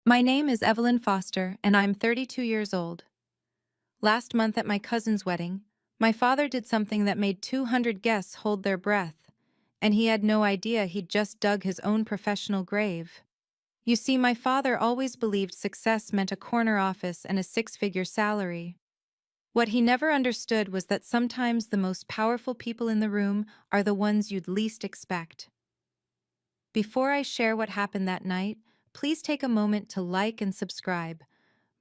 My name is Evelyn Foster, and I'm 32 years old. Last month at my cousin's wedding, my father did something that made 200 guests hold their breath, and he had no idea he'd just dug his own professional grave. You see, my father always believed success meant a corner office and a six-figure salary. What he never understood was that sometimes the most powerful people in the room are the ones you'd least expect. Before I share what happened that night, please take a moment to like and subscribe,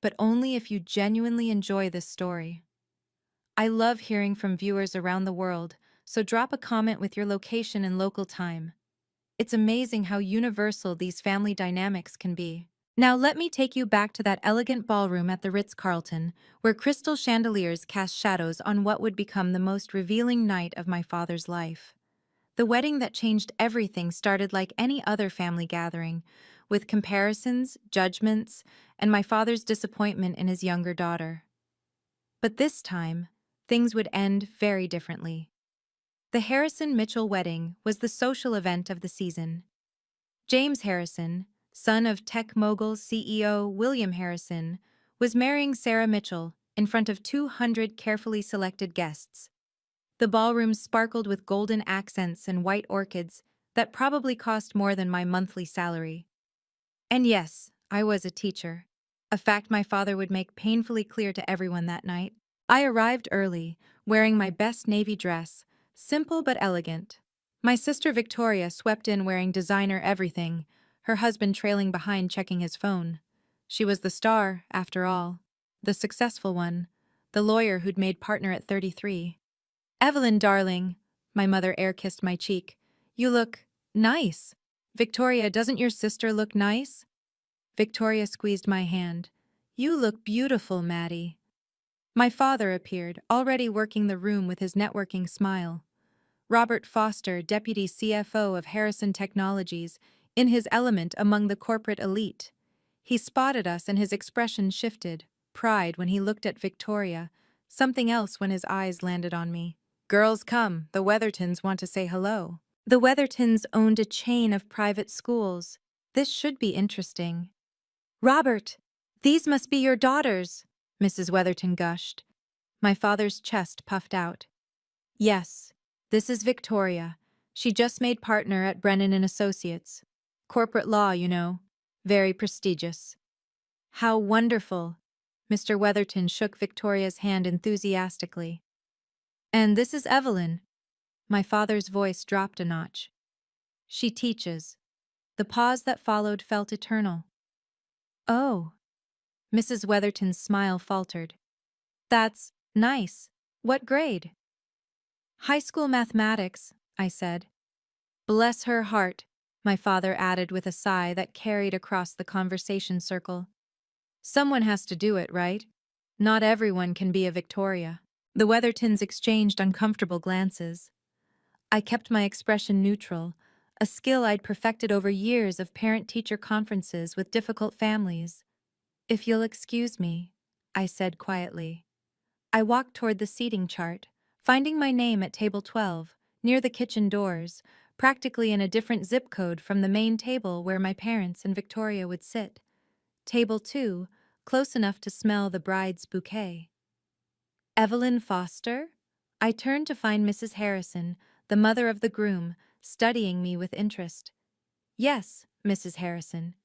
but only if you genuinely enjoy this story. I love hearing from viewers around the world, so drop a comment with your location and local time. It's amazing how universal these family dynamics can be. Now let me take you back to that elegant ballroom at the Ritz-Carlton, where crystal chandeliers cast shadows on what would become the most revealing night of my father's life. The wedding that changed everything started like any other family gathering, with comparisons, judgments, and my father's disappointment in his younger daughter. But this time, things would end very differently. The Harrison-Mitchell wedding was the social event of the season. James Harrison, son of tech mogul CEO William Harrison, was marrying Sarah Mitchell in front of 200 carefully selected guests. The ballroom sparkled with golden accents and white orchids that probably cost more than my monthly salary. And yes, I was a teacher, a fact my father would make painfully clear to everyone that night. I arrived early, wearing my best navy dress, simple but elegant. My sister Victoria swept in wearing designer everything, her husband trailing behind checking his phone. She was the star, after all, the successful one, the lawyer who'd made partner at 33. "Evelyn, darling," my mother air-kissed my cheek. "You look nice." "Victoria, doesn't your sister look nice?" Victoria squeezed my hand. "You look beautiful, Maddie." My father appeared, already working the room with his networking smile. Robert Foster, deputy CFO of Harrison Technologies, in his element among the corporate elite. He spotted us and his expression shifted, pride when he looked at Victoria, something else when his eyes landed on me. "Girls, come, the Weathertons want to say hello." The Weathertons owned a chain of private schools. This should be interesting. "Robert, these must be your daughters," Mrs. Weatherton gushed. My father's chest puffed out. "Yes, this is Victoria. She just made partner at Brennan and Associates. Corporate law, you know. Very prestigious." "How wonderful." Mr. Weatherton shook Victoria's hand enthusiastically. "And this is Evelyn." My father's voice dropped a notch. "She teaches." The pause that followed felt eternal. "Oh." Mrs. Weatherton's smile faltered. "That's nice. What grade?" "High school mathematics," I said. "Bless her heart," my father added with a sigh that carried across the conversation circle. "Someone has to do it, right? Not everyone can be a Victoria." The Weathertons exchanged uncomfortable glances. I kept my expression neutral, a skill I'd perfected over years of parent-teacher conferences with difficult families. "If you'll excuse me," I said quietly. I walked toward the seating chart, finding my name at table 12, near the kitchen doors, practically in a different zip code from the main table where my parents and Victoria would sit. Table 2, close enough to smell the bride's bouquet. "Evelyn Foster?" I turned to find Mrs. Harrison, the mother of the groom, studying me with interest. "Yes, Mrs. Harrison."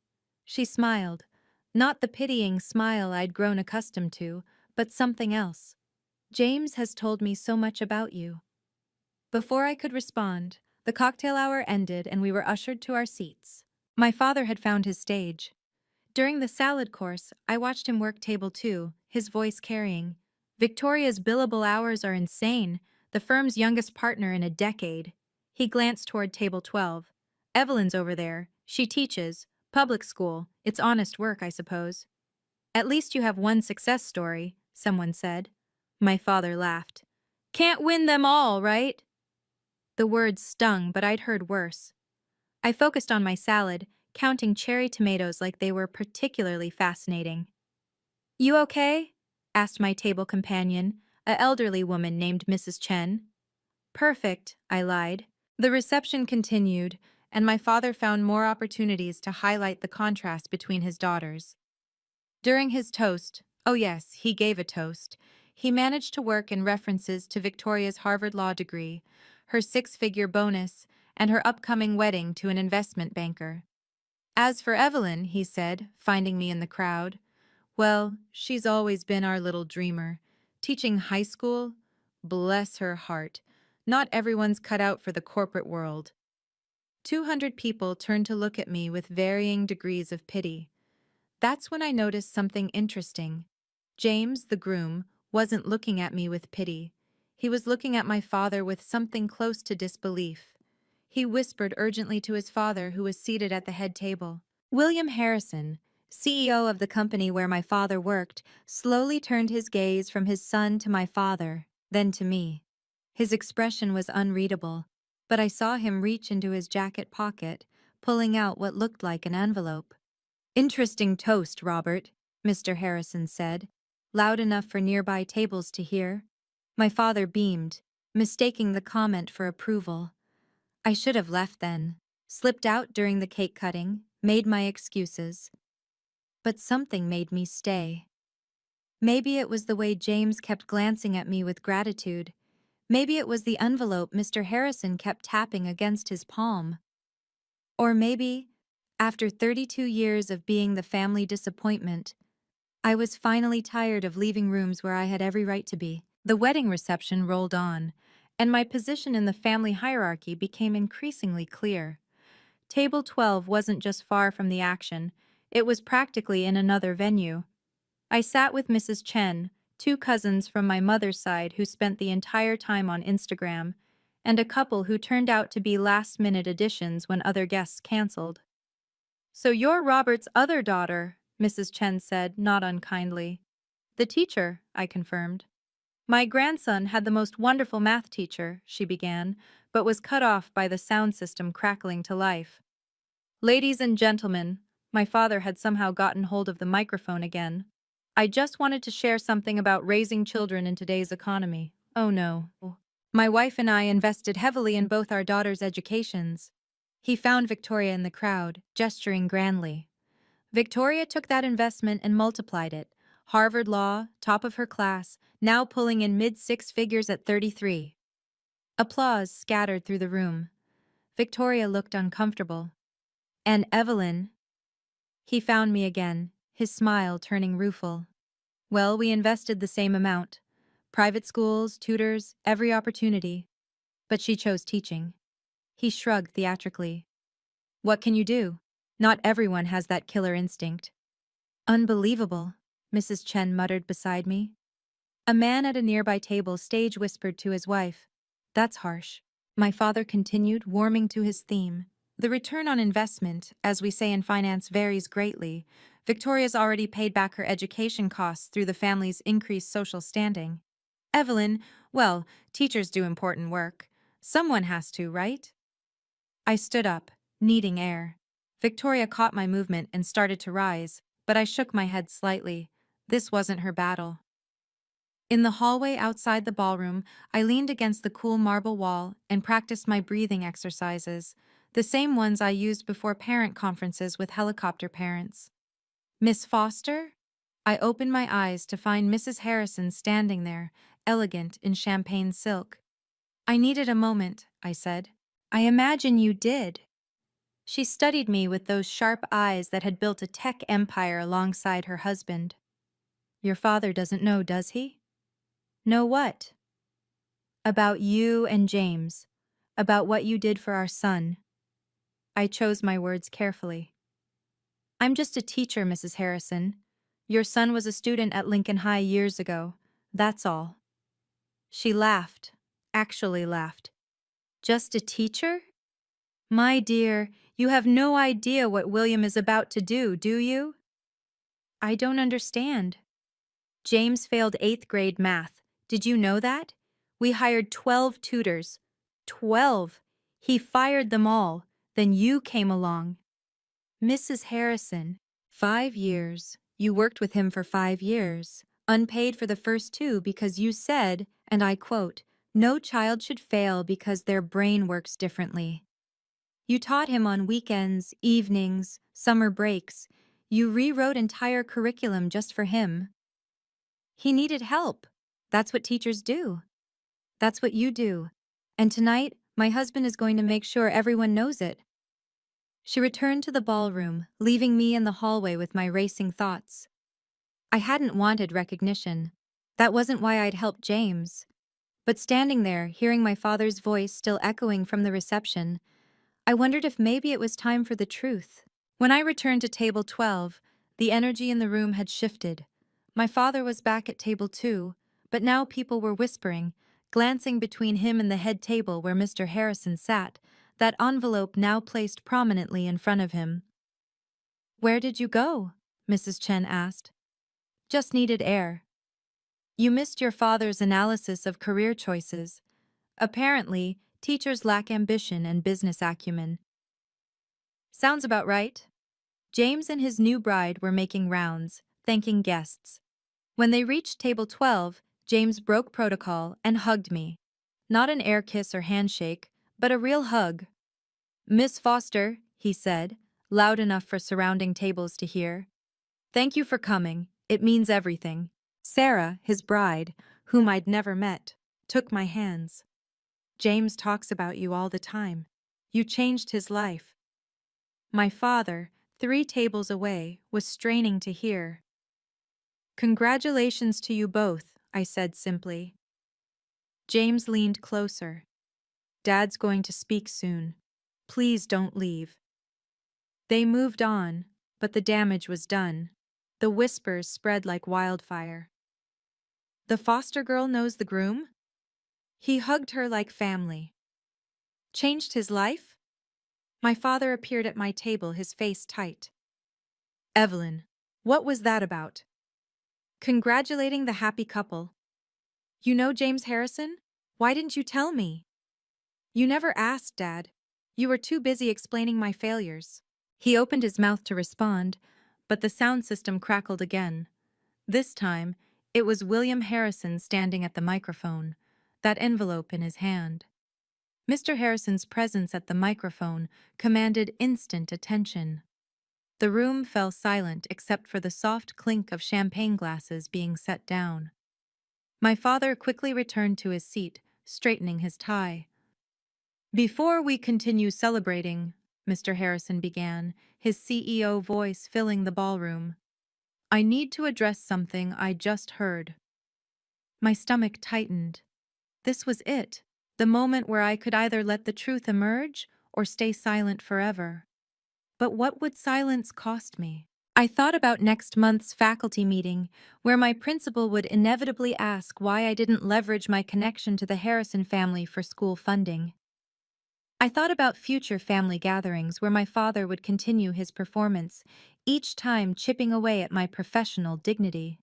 She smiled, not the pitying smile I'd grown accustomed to, but something else. "James has told me so much about you." Before I could respond, the cocktail hour ended and we were ushered to our seats. My father had found his stage. During the salad course, I watched him work table 2, his voice carrying. "Victoria's billable hours are insane, the firm's youngest partner in a decade." He glanced toward table 12. "Evelyn's over there. She teaches. Public school. It's honest work, I suppose." "At least you have one success story," someone said. My father laughed. "Can't win them all, right?" The words stung, but I'd heard worse. I focused on my salad, counting cherry tomatoes like they were particularly fascinating. "You okay?" asked my table companion, an elderly woman named Mrs. Chen. "Perfect," I lied. The reception continued, and my father found more opportunities to highlight the contrast between his daughters. During his toast, oh yes, he gave a toast, he managed to work in references to Victoria's Harvard Law degree, her six-figure bonus, and her upcoming wedding to an investment banker. As for Evelyn, he said, finding me in the crowd, well, she's always been our little dreamer. Teaching high school? Bless her heart. Not everyone's cut out for the corporate world. 200 people turned to look at me with varying degrees of pity. That's when I noticed something interesting. James, the groom, wasn't looking at me with pity. He was looking at my father with something close to disbelief. He whispered urgently to his father, who was seated at the head table. William Harrison, CEO of the company where my father worked, slowly turned his gaze from his son to my father, then to me. His expression was unreadable, but I saw him reach into his jacket pocket, pulling out what looked like an envelope. "Interesting toast, Robert," Mr. Harrison said, loud enough for nearby tables to hear. My father beamed, mistaking the comment for approval. I should have left then, slipped out during the cake cutting, made my excuses. But something made me stay. Maybe it was the way James kept glancing at me with gratitude. Maybe it was the envelope Mr. Harrison kept tapping against his palm. Or maybe, after 32 years of being the family disappointment, I was finally tired of leaving rooms where I had every right to be. The wedding reception rolled on, and my position in the family hierarchy became increasingly clear. Table 12 wasn't just far from the action, it was practically in another venue. I sat with Mrs. Chen, two cousins from my mother's side who spent the entire time on Instagram, and a couple who turned out to be last-minute additions when other guests canceled. "So you're Robert's other daughter," Mrs. Chen said, not unkindly. "The teacher," I confirmed. "My grandson had the most wonderful math teacher," she began, but was cut off by the sound system crackling to life. "Ladies and gentlemen," my father had somehow gotten hold of the microphone again. "I just wanted to share something about raising children in today's economy. Oh no. My wife and I invested heavily in both our daughters' educations." He found Victoria in the crowd, gesturing grandly. Victoria took that investment and multiplied it. Harvard Law, top of her class, now pulling in mid-six figures at 33. Applause scattered through the room. Victoria looked uncomfortable. "And Evelyn?" He found me again, his smile turning rueful. "Well, we invested the same amount. Private schools, tutors, every opportunity. But she chose teaching." He shrugged theatrically. "What can you do? Not everyone has that killer instinct." "Unbelievable," Mrs. Chen muttered beside me. A man at a nearby table stage whispered to his wife. "That's harsh." My father continued, warming to his theme. "The return on investment, as we say in finance, varies greatly. Victoria's already paid back her education costs through the family's increased social standing. Evelyn, well, teachers do important work. Someone has to, right?" I stood up, needing air. Victoria caught my movement and started to rise, but I shook my head slightly. This wasn't her battle. In the hallway outside the ballroom, I leaned against the cool marble wall and practiced my breathing exercises, the same ones I used before parent conferences with helicopter parents. "Miss Foster?" I opened my eyes to find Mrs. Harrison standing there, elegant in champagne silk. "I needed a moment," I said. "I imagine you did." She studied me with those sharp eyes that had built a tech empire alongside her husband. "Your father doesn't know, does he?" "Know what?" "About you and James. About what you did for our son." I chose my words carefully. "I'm just a teacher, Mrs. Harrison. Your son was a student at Lincoln High years ago. That's all." She laughed, actually laughed. "Just a teacher? My dear, you have no idea what William is about to do you?" "I don't understand." "James failed 8th grade math. Did you know that? We hired 12 tutors. 12! He fired them all. Then you came along." "Mrs. Harrison, 5 years. You worked with him for 5 years. Unpaid for the first 2 because you said, and I quote, 'No child should fail because their brain works differently.'" You taught him on weekends, evenings, summer breaks. You rewrote entire curriculum just for him. He needed help. That's what teachers do. That's what you do. And tonight, my husband is going to make sure everyone knows it. She returned to the ballroom, leaving me in the hallway with my racing thoughts. I hadn't wanted recognition. That wasn't why I'd helped James. But standing there, hearing my father's voice still echoing from the reception, I wondered if maybe it was time for the truth. When I returned to table 12, the energy in the room had shifted. My father was back at table 2, but now people were whispering, glancing between him and the head table where Mr. Harrison sat, that envelope now placed prominently in front of him. "Where did you go?" Mrs. Chen asked. "Just needed air." "You missed your father's analysis of career choices. Apparently, teachers lack ambition and business acumen." "Sounds about right." James and his new bride were making rounds, thanking guests. When they reached table 12, James broke protocol and hugged me. Not an air kiss or handshake, but a real hug. "Miss Foster," he said, loud enough for surrounding tables to hear. "Thank you for coming. It means everything." Sarah, his bride, whom I'd never met, took my hands. "James talks about you all the time. You changed his life." My father, 3 tables away, was straining to hear. "Congratulations to you both," I said simply. James leaned closer. "Dad's going to speak soon. Please don't leave." They moved on, but the damage was done. The whispers spread like wildfire. "The foster girl knows the groom?" "He hugged her like family." "Changed his life?" My father appeared at my table, his face tight. "Evelyn, what was that about?" "Congratulating the happy couple." "You know James Harrison? Why didn't you tell me?" "You never asked, Dad. You were too busy explaining my failures." He opened his mouth to respond, but the sound system crackled again. This time, it was William Harrison standing at the microphone, that envelope in his hand. Mr. Harrison's presence at the microphone commanded instant attention. The room fell silent except for the soft clink of champagne glasses being set down. My father quickly returned to his seat, straightening his tie. "Before we continue celebrating," Mr. Harrison began, his CEO voice filling the ballroom, "I need to address something I just heard." My stomach tightened. This was it, the moment where I could either let the truth emerge or stay silent forever. But what would silence cost me? I thought about next month's faculty meeting, where my principal would inevitably ask why I didn't leverage my connection to the Harrison family for school funding. I thought about future family gatherings where my father would continue his performance, each time chipping away at my professional dignity.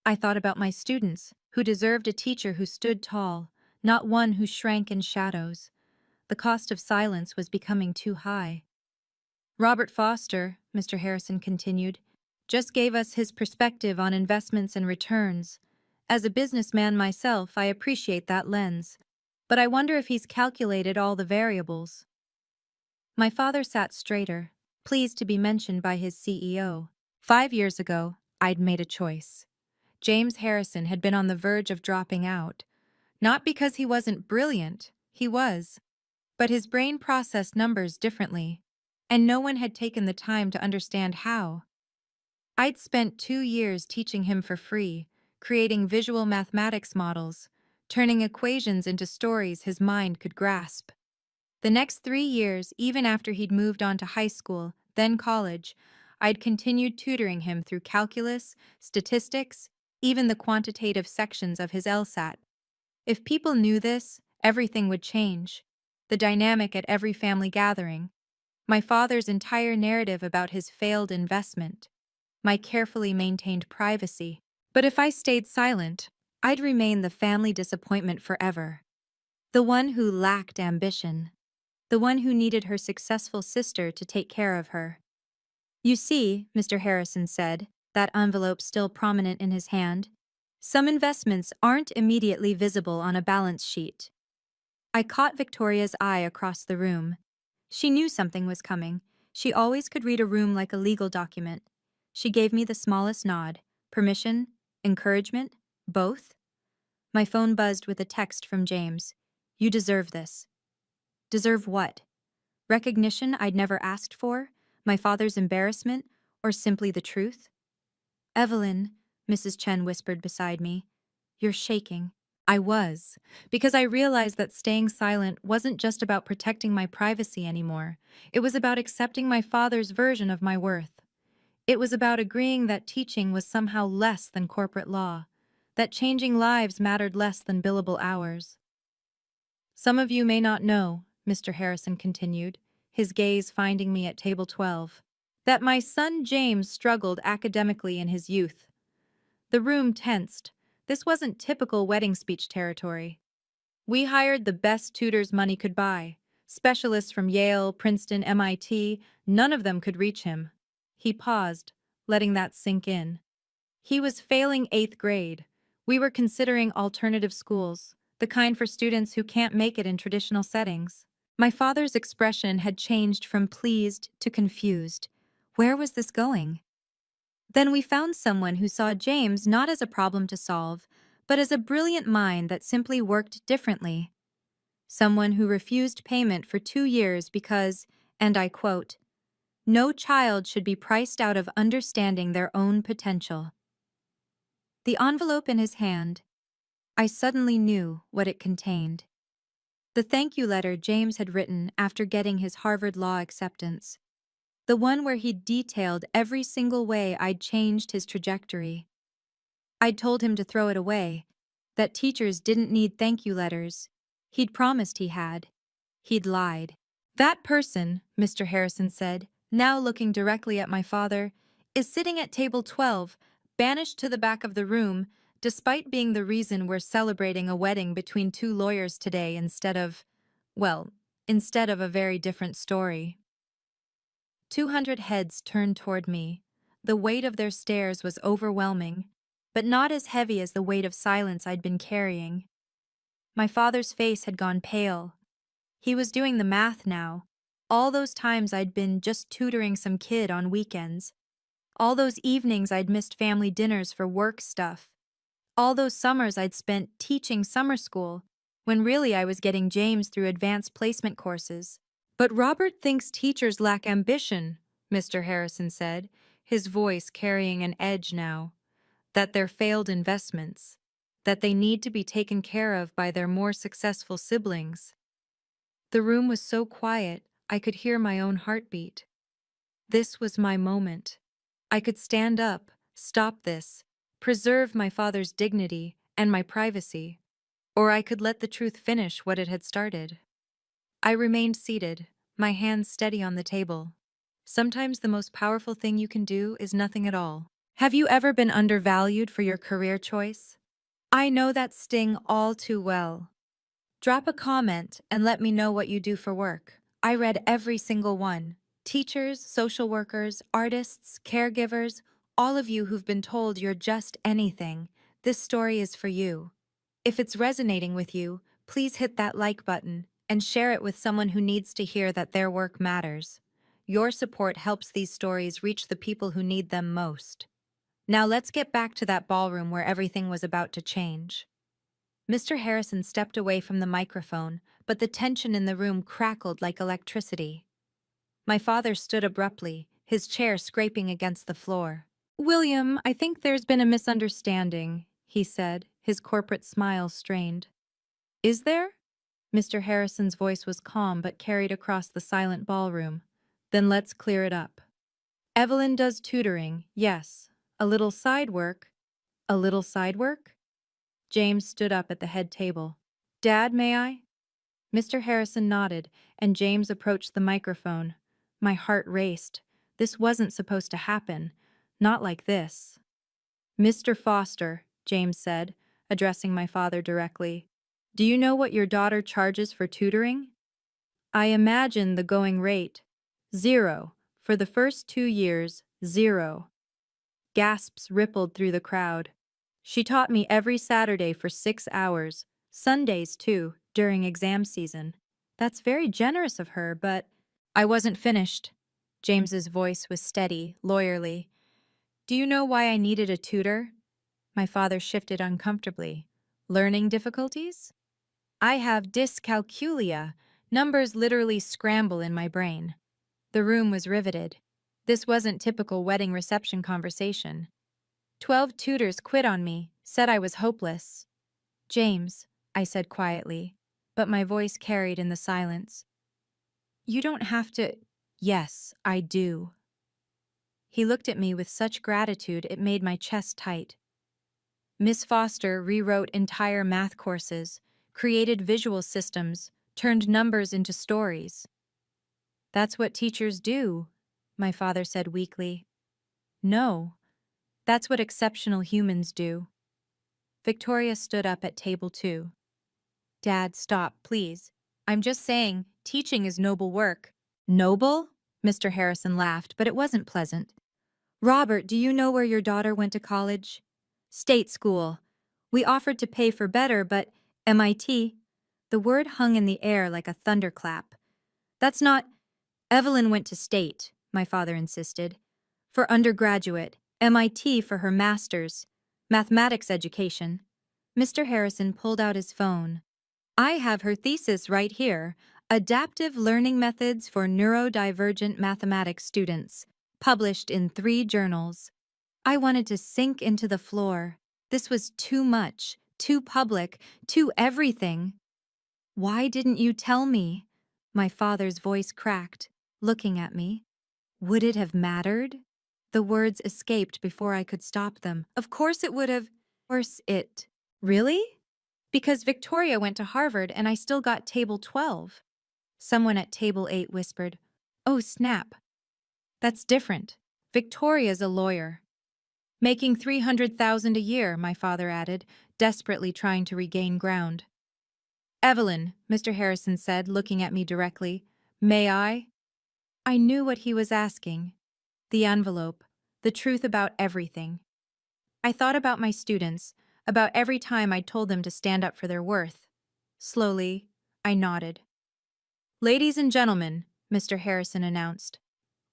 I thought about my students, who deserved a teacher who stood tall, not one who shrank in shadows. The cost of silence was becoming too high. "Robert Foster," Mr. Harrison continued, "just gave us his perspective on investments and returns. As a businessman myself, I appreciate that lens. But I wonder if he's calculated all the variables." My father sat straighter, pleased to be mentioned by his CEO. 5 years ago, I'd made a choice. James Harrison had been on the verge of dropping out. Not because he wasn't brilliant, he was. But his brain processed numbers differently, and no one had taken the time to understand how. I'd spent 2 years teaching him for free, creating visual mathematics models, turning equations into stories his mind could grasp. The next 3 years, even after he'd moved on to high school, then college, I'd continued tutoring him through calculus, statistics, even the quantitative sections of his LSAT. If people knew this, everything would change. The dynamic at every family gathering, my father's entire narrative about his failed investment, my carefully maintained privacy. But if I stayed silent, I'd remain the family disappointment forever. The one who lacked ambition. The one who needed her successful sister to take care of her. "You see," Mr. Harrison said, that envelope still prominent in his hand, "some investments aren't immediately visible on a balance sheet." I caught Victoria's eye across the room. She knew something was coming. She always could read a room like a legal document. She gave me the smallest nod. Permission? Encouragement? Both? My phone buzzed with a text from James. You deserve this. Deserve what? Recognition I'd never asked for? My father's embarrassment? Or simply the truth? Evelyn, Mrs. Chen whispered beside me. You're shaking. I was, because I realized that staying silent wasn't just about protecting my privacy anymore. It was about accepting my father's version of my worth. It was about agreeing that teaching was somehow less than corporate law, that changing lives mattered less than billable hours. Some of you may not know, Mr. Harrison continued, his gaze finding me at table 12, that my son James struggled academically in his youth. The room tensed. This wasn't typical wedding speech territory. We hired the best tutors money could buy. Specialists from Yale, Princeton, MIT, none of them could reach him. He paused, letting that sink in. He was failing 8th grade. We were considering alternative schools, the kind for students who can't make it in traditional settings. My father's expression had changed from pleased to confused. Where was this going? Then we found someone who saw James not as a problem to solve, but as a brilliant mind that simply worked differently. Someone who refused payment for 2 years because, and I quote, no child should be priced out of understanding their own potential. The envelope in his hand, I suddenly knew what it contained. The thank you letter James had written after getting his Harvard Law acceptance. The one where he'd detailed every single way I'd changed his trajectory. I'd told him to throw it away, that teachers didn't need thank you letters. He'd promised he had. He'd lied. That person, Mr. Harrison said, now looking directly at my father, is sitting at table 12, banished to the back of the room, despite being the reason we're celebrating a wedding between 2 lawyers today instead of a very different story. 200 heads turned toward me. The weight of their stares was overwhelming, but not as heavy as the weight of silence I'd been carrying. My father's face had gone pale. He was doing the math now. All those times I'd been just tutoring some kid on weekends. All those evenings I'd missed family dinners for work stuff. All those summers I'd spent teaching summer school, when really I was getting James through advanced placement courses. But Robert thinks teachers lack ambition, Mr. Harrison said, his voice carrying an edge now. That they're failed investments. That they need to be taken care of by their more successful siblings. The room was so quiet, I could hear my own heartbeat. This was my moment. I could stand up, stop this, preserve my father's dignity and my privacy, or I could let the truth finish what it had started. I remained seated, my hands steady on the table. Sometimes the most powerful thing you can do is nothing at all. Have you ever been undervalued for your career choice? I know that sting all too well. Drop a comment and let me know what you do for work. I read every single one. Teachers, social workers, artists, caregivers, all of you who've been told you're just anything. This story is for you. If it's resonating with you, please hit that like button and share it with someone who needs to hear that their work matters. Your support helps these stories reach the people who need them most. Now let's get back to that ballroom where everything was about to change. Mr. Harrison stepped away from the microphone, but the tension in the room crackled like electricity. My father stood abruptly, his chair scraping against the floor. William, I think there's been a misunderstanding, he said, his corporate smile strained. Is there? Mr. Harrison's voice was calm but carried across the silent ballroom. Then let's clear it up. Evelyn does tutoring, yes. A little side work. A little side work? James stood up at the head table. Dad, may I? Mr. Harrison nodded, and James approached the microphone. My heart raced. This wasn't supposed to happen. Not like this. Mr. Foster, James said, addressing my father directly, do you know what your daughter charges for tutoring? I imagine the going rate. 0. For the first 2 years, 0. Gasps rippled through the crowd. She taught me every Saturday for 6 hours, Sundays too, during exam season. That's very generous of her, but I wasn't finished. James's voice was steady, lawyerly. Do you know why I needed a tutor? My father shifted uncomfortably. Learning difficulties? I have dyscalculia. Numbers literally scramble in my brain. The room was riveted. This wasn't typical wedding reception conversation. 12 tutors quit on me, said I was hopeless. James, I said quietly, but my voice carried in the silence. You don't have to. Yes, I do. He looked at me with such gratitude it made my chest tight. Miss Foster rewrote entire math courses, created visual systems, turned numbers into stories. That's what teachers do, my father said weakly. No, that's what exceptional humans do. Victoria stood up at table 2. Dad, stop, please. I'm just saying, teaching is noble work. Noble? Mr. Harrison laughed, but it wasn't pleasant. Robert, do you know where your daughter went to college? State school. We offered to pay for better, but MIT. The word hung in the air like a thunderclap. That's not. Evelyn went to state, my father insisted. For undergraduate, MIT for her master's, mathematics education. Mr. Harrison pulled out his phone. I have her thesis right here, Adaptive Learning Methods for Neurodivergent Mathematics Students, published in 3 journals. I wanted to sink into the floor. This was too much, too public, too everything. Why didn't you tell me? My father's voice cracked, looking at me. Would it have mattered? The words escaped before I could stop them. Of course it would have. Of course it. Really? Because Victoria went to Harvard and I still got table 12. Someone at table 8 whispered, Oh, snap. That's different. Victoria's a lawyer. Making $300,000 a year, my father added, desperately trying to regain ground. Evelyn, Mr. Harrison said, looking at me directly, may I? I knew what he was asking. The envelope, the truth about everything. I thought about my students, about every time I'd told them to stand up for their worth. Slowly, I nodded. Ladies and gentlemen, Mr. Harrison announced,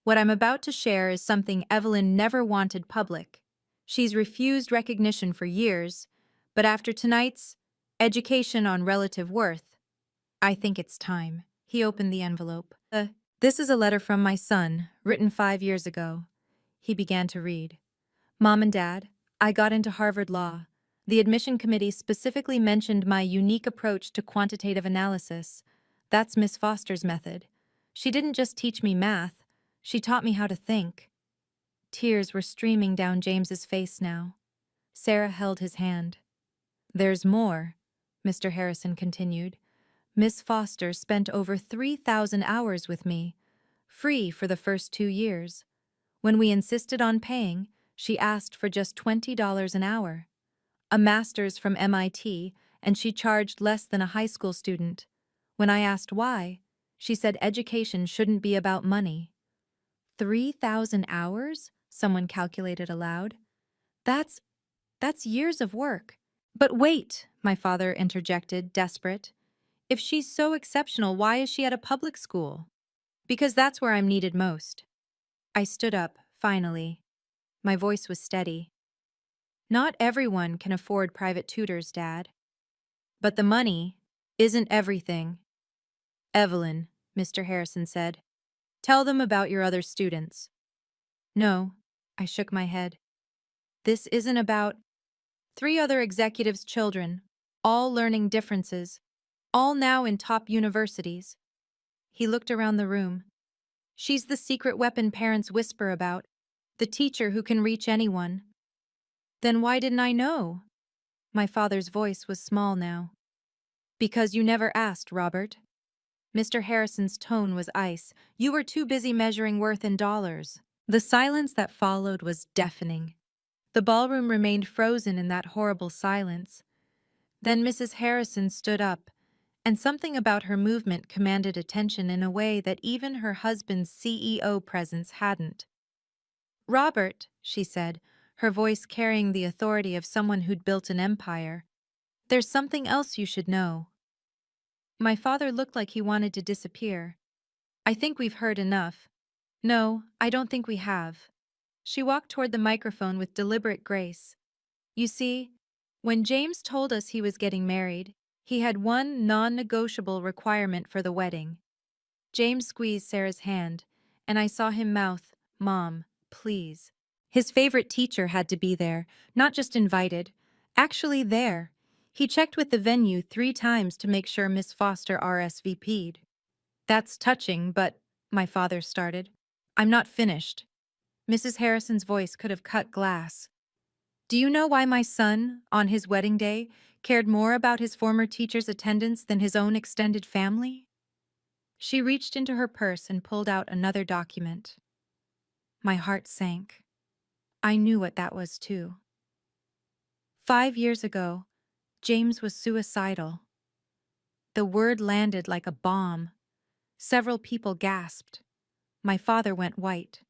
what I'm about to share is something Evelyn never wanted public. She's refused recognition for years, but after tonight's education on relative worth, I think it's time. He opened the envelope. This is a letter from my son, written 5 years ago. He began to read. Mom and Dad, I got into Harvard Law. The admission committee specifically mentioned my unique approach to quantitative analysis. That's Miss Foster's method. She didn't just teach me math, she taught me how to think. Tears were streaming down James's face now. Sarah held his hand. There's more, Mr. Harrison continued. Miss Foster spent over 3,000 hours with me, free for the first 2 years. When we insisted on paying, she asked for just $20 an hour. A master's from MIT, and she charged less than a high school student. When I asked why, she said education shouldn't be about money. 3,000 hours? Someone calculated aloud. That's years of work. But wait, my father interjected, desperate. If she's so exceptional, why is she at a public school? Because that's where I'm needed most. I stood up, finally. My voice was steady. Not everyone can afford private tutors, Dad. But the money isn't everything. Evelyn, Mr. Harrison said, tell them about your other students. No, I shook my head. This isn't about 3 other executives' children, all learning differences, all now in top universities. He looked around the room. She's the secret weapon parents whisper about, the teacher who can reach anyone. Then why didn't I know? My father's voice was small now. Because you never asked, Robert. Mr. Harrison's tone was ice. You were too busy measuring worth in dollars. The silence that followed was deafening. The ballroom remained frozen in that horrible silence. Then Mrs. Harrison stood up, and something about her movement commanded attention in a way that even her husband's CEO presence hadn't. Robert, she said, her voice carrying the authority of someone who'd built an empire, there's something else you should know. My father looked like he wanted to disappear. I think we've heard enough. No, I don't think we have. She walked toward the microphone with deliberate grace. You see, when James told us he was getting married, he had one non-negotiable requirement for the wedding. James squeezed Sarah's hand, and I saw him mouth, "Mom, please." His favorite teacher had to be there, not just invited, actually there. He checked with the venue 3 times to make sure Miss Foster RSVP'd. That's touching, but, my father started. I'm not finished. Mrs. Harrison's voice could have cut glass. Do you know why my son, on his wedding day, cared more about his former teacher's attendance than his own extended family? She reached into her purse and pulled out another document. My heart sank. I knew what that was, too. 5 years ago, James was suicidal. The word landed like a bomb. Several people gasped. My father went white.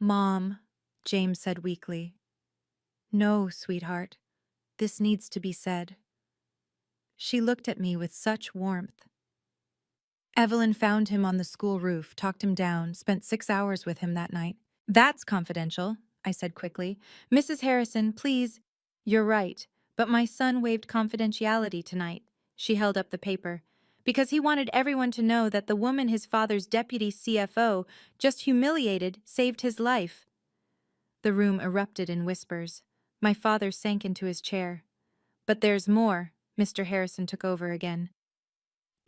Mom, James said weakly. No, sweetheart. This needs to be said. She looked at me with such warmth. Evelyn found him on the school roof, talked him down, spent 6 hours with him that night. That's confidential, I said quickly. Mrs. Harrison, please. You're right, but my son waived confidentiality tonight. She held up the paper. Because he wanted everyone to know that the woman his father's deputy CFO just humiliated saved his life. The room erupted in whispers. My father sank into his chair. But there's more, Mr. Harrison took over again.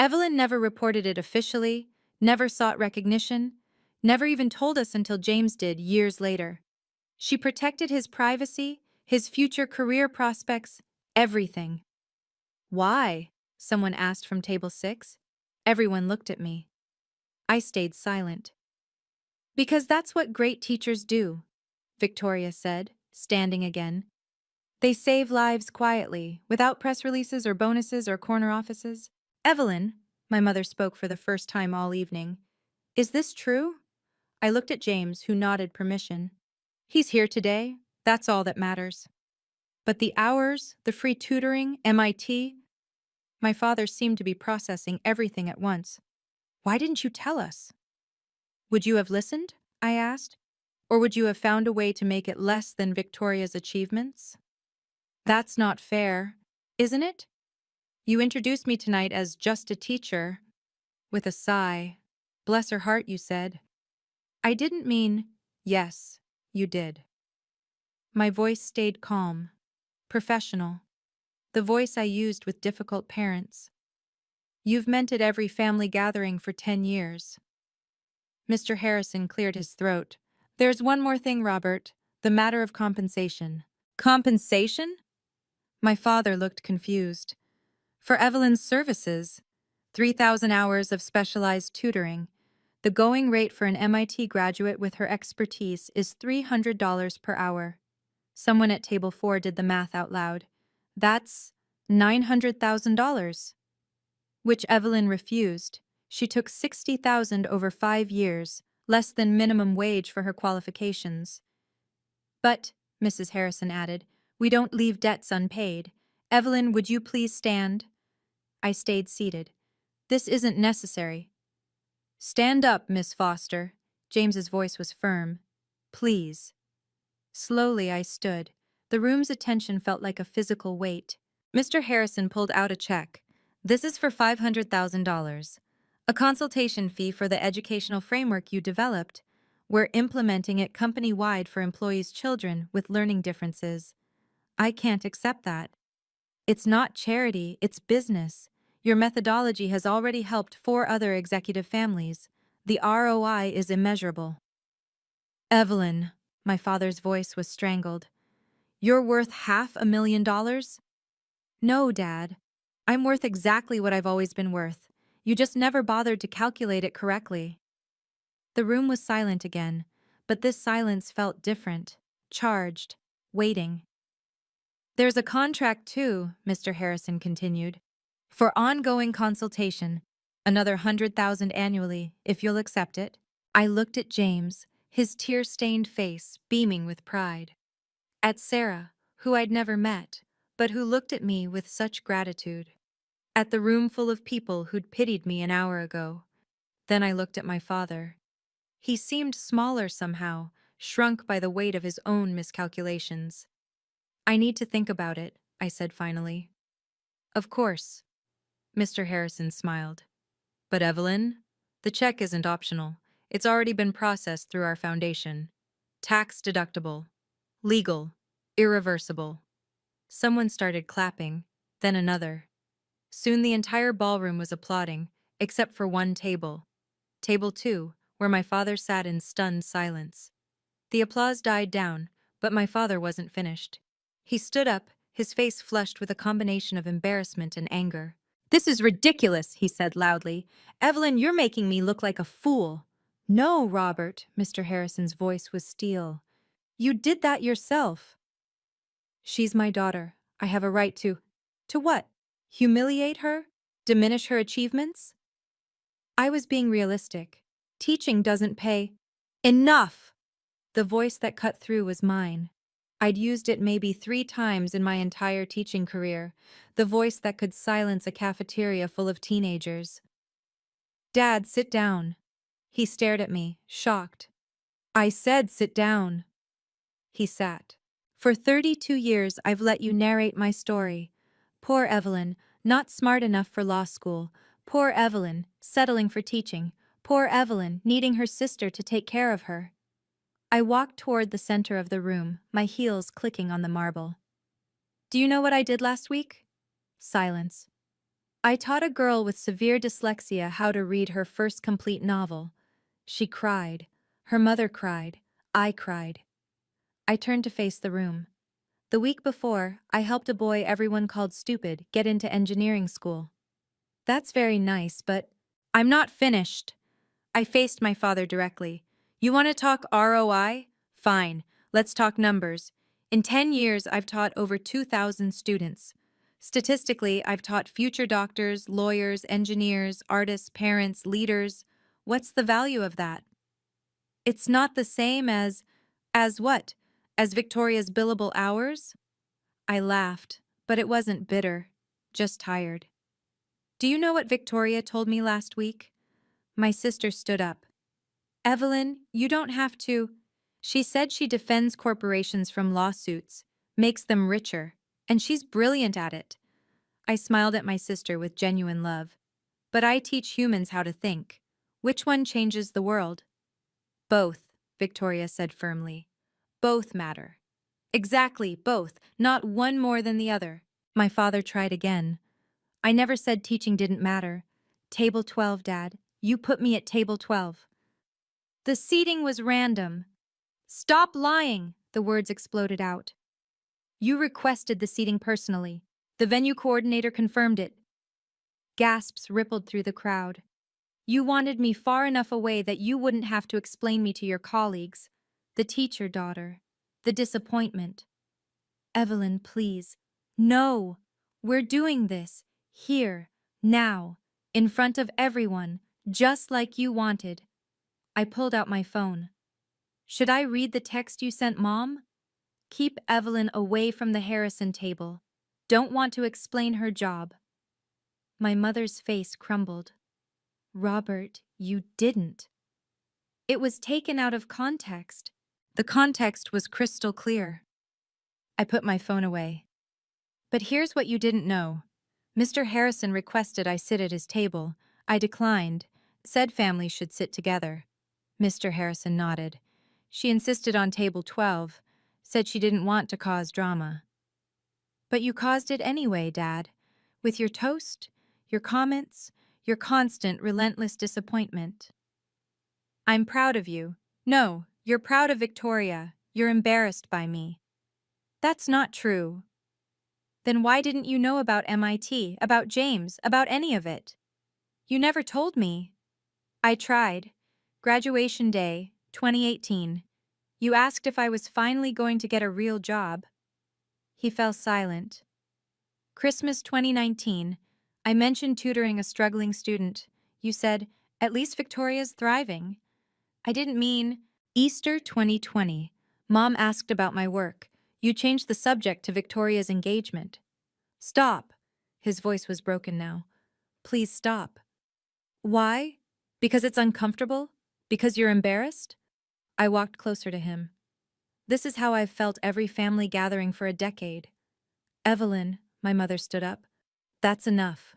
Evelyn never reported it officially, never sought recognition, never even told us until James did years later. She protected his privacy, his future career prospects, everything. Why? Someone asked from table 6. Everyone looked at me. I stayed silent. Because that's what great teachers do, Victoria said, standing again. They save lives quietly, without press releases or bonuses or corner offices. Evelyn, my mother spoke for the first time all evening. Is this true? I looked at James, who nodded permission. He's here today. That's all that matters. But the hours, the free tutoring, MIT... My father seemed to be processing everything at once. Why didn't you tell us? Would you have listened? I asked. Or would you have found a way to make it less than Victoria's achievements? That's not fair, isn't it? You introduced me tonight as just a teacher. With a sigh. Bless her heart, you said. I didn't mean, yes, you did. My voice stayed calm, professional, the voice I used with difficult parents. You've meant at every family gathering for 10 years. Mr. Harrison cleared his throat. There's one more thing, Robert, the matter of compensation. Compensation? My father looked confused. For Evelyn's services, 3,000 hours of specialized tutoring. The going rate for an MIT graduate with her expertise is $300 per hour. Someone at table 4 did the math out loud. That's $900,000. Which Evelyn refused. She took $60,000 over 5 years, less than minimum wage for her qualifications. But, Mrs. Harrison added, we don't leave debts unpaid. Evelyn, would you please stand? I stayed seated. This isn't necessary. Stand up, Miss Foster. James's voice was firm. Please. Slowly I stood. The room's attention felt like a physical weight. Mr. Harrison pulled out a check. This is for $500,000. A consultation fee for the educational framework you developed. We're implementing it company-wide for employees' children with learning differences. I can't accept that. It's not charity, it's business. Your methodology has already helped 4 other executive families. The ROI is immeasurable. Evelyn, my father's voice was strangled. You're worth $500,000? No, Dad. I'm worth exactly what I've always been worth. You just never bothered to calculate it correctly. The room was silent again, but this silence felt different, charged, waiting. There's a contract too, Mr. Harrison continued. For ongoing consultation, another $100,000 annually, if you'll accept it. I looked at James, his tear-stained face beaming with pride. At Sarah, who I'd never met, but who looked at me with such gratitude. At the room full of people who'd pitied me an hour ago. Then I looked at my father. He seemed smaller somehow, shrunk by the weight of his own miscalculations. I need to think about it, I said finally. Of course. Mr. Harrison smiled. But Evelyn, the check isn't optional. It's already been processed through our foundation. Tax deductible. Legal. Irreversible. Someone started clapping, then another. Soon the entire ballroom was applauding, except for one table. Table 2, where my father sat in stunned silence. The applause died down, but my father wasn't finished. He stood up, his face flushed with a combination of embarrassment and anger. This is ridiculous, he said loudly. Evelyn, you're making me look like a fool. No, Robert, Mr. Harrison's voice was steel. You did that yourself. She's my daughter. I have a right to… To what? Humiliate her? Diminish her achievements? I was being realistic. Teaching doesn't pay. Enough! The voice that cut through was mine. I'd used it maybe 3 times in my entire teaching career, the voice that could silence a cafeteria full of teenagers. Dad, sit down. He stared at me, shocked. I said sit down. He sat. For 32 years I've let you narrate my story. Poor Evelyn, not smart enough for law school. Poor Evelyn, settling for teaching. Poor Evelyn, needing her sister to take care of her. I walked toward the center of the room, my heels clicking on the marble. Do you know what I did last week? Silence. I taught a girl with severe dyslexia how to read her first complete novel. She cried. Her mother cried. I cried. I turned to face the room. The week before, I helped a boy everyone called stupid get into engineering school. That's very nice, but I'm not finished. I faced my father directly. You want to talk ROI? Fine, let's talk numbers. In 10 years, I've taught over 2,000 students. Statistically, I've taught future doctors, lawyers, engineers, artists, parents, leaders. What's the value of that? It's not the same as… As what? As Victoria's billable hours? I laughed, but it wasn't bitter, just tired. Do you know what Victoria told me last week? My sister stood up. Evelyn, you don't have to… She said she defends corporations from lawsuits, makes them richer, and she's brilliant at it. I smiled at my sister with genuine love. But I teach humans how to think. Which one changes the world? Both, Victoria said firmly. Both matter. Exactly, both, not one more than the other. My father tried again. I never said teaching didn't matter. Table 12, Dad. You put me at table 12. The seating was random. Stop lying, the words exploded out. You requested the seating personally. The venue coordinator confirmed it. Gasps rippled through the crowd. You wanted me far enough away that you wouldn't have to explain me to your colleagues. The teacher, daughter. The disappointment. Evelyn, please. No. We're doing this. Here. Now. In front of everyone. Just like you wanted. I pulled out my phone. Should I read the text you sent, Mom? Keep Evelyn away from the Harrison table. Don't want to explain her job. My mother's face crumbled. Robert, you didn't. It was taken out of context. The context was crystal clear. I put my phone away. But here's what you didn't know. Mr. Harrison requested I sit at his table. I declined. Said families should sit together. Mr. Harrison nodded. She insisted on table 12. Said she didn't want to cause drama. But you caused it anyway, Dad. With your toast, your comments, your constant, relentless disappointment. I'm proud of you. No, you're proud of Victoria. You're embarrassed by me. That's not true. Then why didn't you know about MIT, about James, about any of it? You never told me. I tried. Graduation day, 2018. You asked if I was finally going to get a real job. He fell silent. Christmas 2019. I mentioned tutoring a struggling student. You said, at least Victoria's thriving. I didn't mean… Easter 2020. Mom asked about my work. You changed the subject to Victoria's engagement. Stop. His voice was broken now. Please stop. Why? Because it's uncomfortable? Because you're embarrassed? I walked closer to him. This is how I've felt every family gathering for a decade. Evelyn, my mother stood up. That's enough.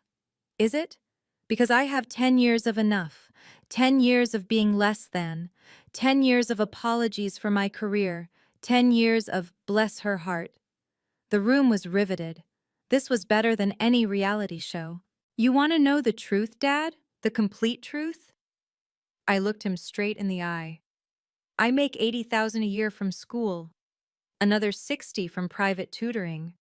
Is it? Because I have 10 years of enough. 10 years of being less than. 10 years of apologies for my career. 10 years of bless her heart. The room was riveted. This was better than any reality show. You want to know the truth, Dad? The complete truth? I looked him straight in the eye. I make 80,000 a year from school, another 60 from private tutoring,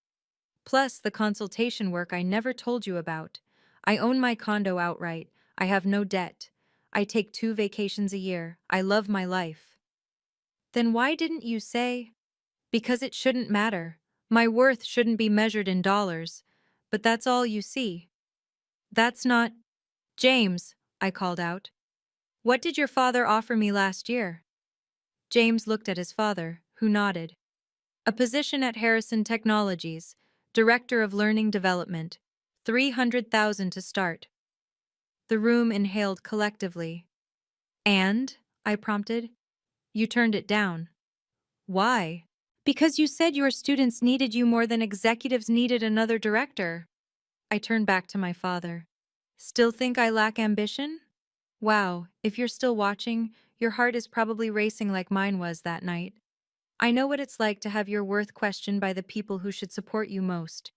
plus the consultation work I never told you about. I own my condo outright. I have no debt. I take 2 vacations a year. I love my life. Then why didn't you say? Because it shouldn't matter. My worth shouldn't be measured in dollars. But that's all you see. That's not… James, I called out. What did your father offer me last year? James looked at his father, who nodded. A position at Harrison Technologies, Director of Learning Development, 300,000 to start. The room inhaled collectively. And, I prompted, you turned it down. Why? Because you said your students needed you more than executives needed another director. I turned back to my father. Still think I lack ambition? Wow, if you're still watching, your heart is probably racing like mine was that night. I know what it's like to have your worth questioned by the people who should support you most.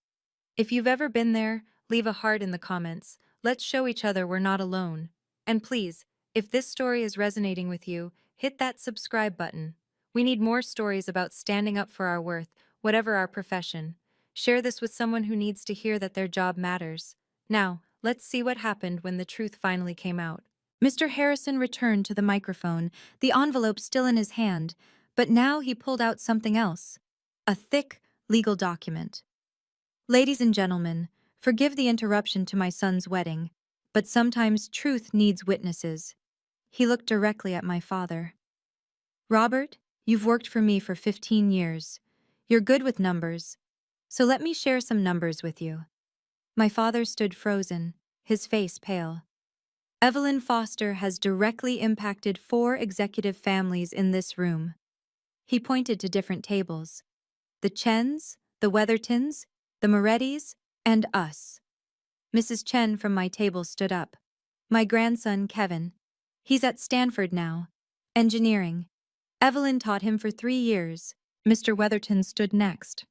If you've ever been there, leave a heart in the comments. Let's show each other we're not alone. And please, if this story is resonating with you, hit that subscribe button. We need more stories about standing up for our worth, whatever our profession. Share this with someone who needs to hear that their job matters. Now, let's see what happened when the truth finally came out. Mr. Harrison returned to the microphone, the envelope still in his hand, but now he pulled out something else. A thick, legal document. Ladies and gentlemen, forgive the interruption to my son's wedding, but sometimes truth needs witnesses. He looked directly at my father. Robert, you've worked for me for 15 years. You're good with numbers. So let me share some numbers with you. My father stood frozen, his face pale. Evelyn Foster has directly impacted 4 executive families in this room. He pointed to different tables. The Chens, the Weathertons, the Morettis, and us. Mrs. Chen from my table stood up. My grandson, Kevin. He's at Stanford now. Engineering. Evelyn taught him for 3 years. Mr. Weatherton stood next.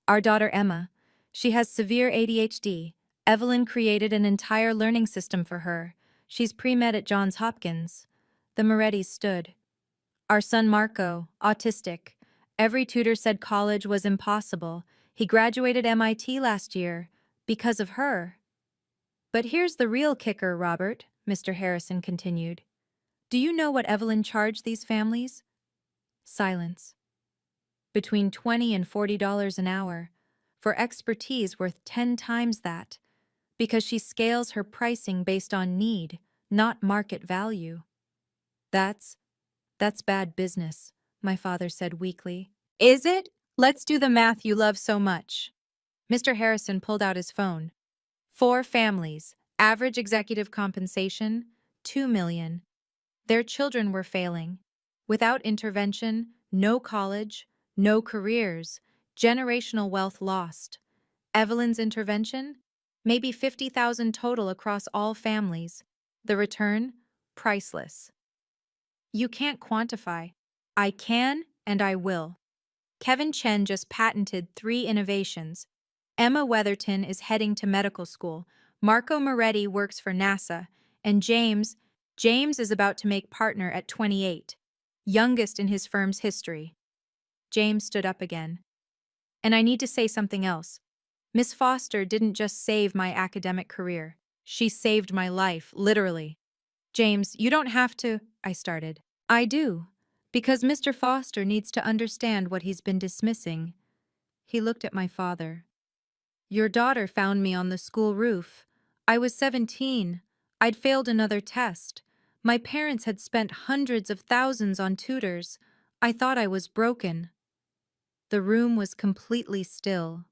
Our daughter Emma. She has severe ADHD. Evelyn created an entire learning system for her. She's pre-med at Johns Hopkins. The Morettis stood. Our son Marco, autistic. Every tutor said college was impossible. He graduated MIT last year. Because of her. But here's the real kicker, Robert, Mr. Harrison continued. Do you know what Evelyn charged these families? Silence. Between $20 and $40 an hour, for expertise worth 10 times that, because she scales her pricing based on need, not market value. That's bad business, my father said weakly. Is it? Let's do the math you love so much. Mr. Harrison pulled out his phone. 4 families, average executive compensation, $2 million. Their children were failing. Without intervention, no college, no careers, generational wealth lost. Evelyn's intervention? Maybe 50,000 total across all families. The return? Priceless. You can't quantify. I can and I will. Kevin Chen just patented 3 innovations. Emma Weatherton is heading to medical school. Marco Moretti works for NASA. And James is about to make partner at 28. Youngest in his firm's history. James stood up again. And I need to say something else. Miss Foster didn't just save my academic career. She saved my life, literally. James, you don't have to, I started. I do. Because Mr. Foster needs to understand what he's been dismissing. He looked at my father. Your daughter found me on the school roof. I was 17. I'd failed another test. My parents had spent hundreds of thousands on tutors. I thought I was broken. The room was completely still.